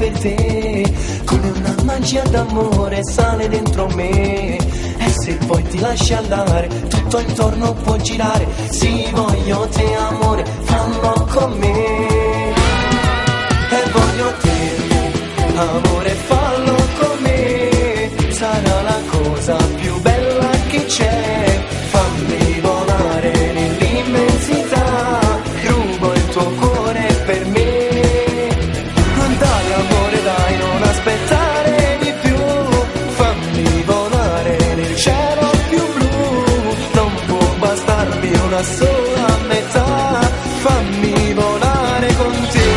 per te, come una magia d'amore sale dentro me. E se poi ti lasci andare, tutto intorno può girare. Sì, voglio te amore, fallo con me. E voglio te amore, fallo con me. Sarà la cosa più bella che c'è. Fammi volare nell'immensità, rubo il tuo cuore per me. Dai amore dai, non aspettare di più, fammi volare nel cielo più blu. Non può bastarmi una sola metà, fammi volare con te.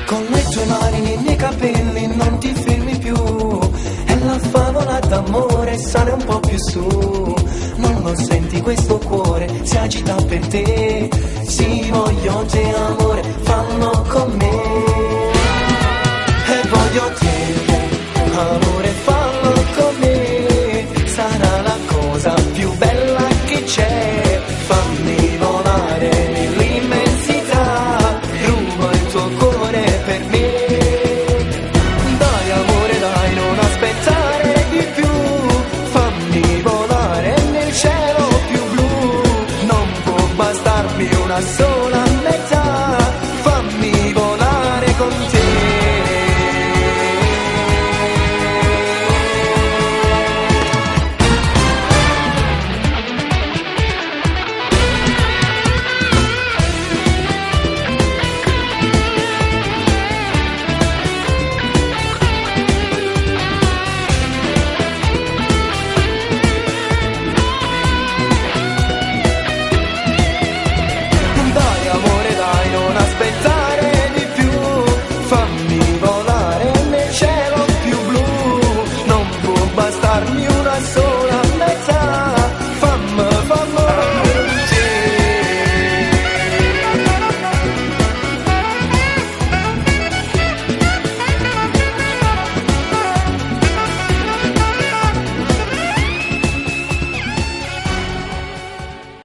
Con le tue mani nei miei capelli non ti fermi più, e la favola d'amore sale un po' più su. Non lo senti questo cuore si agita per te. Sì, voglio te amore, fallo con me. E voglio te amore, fallo con me. Sarà la cosa più bella che c'è.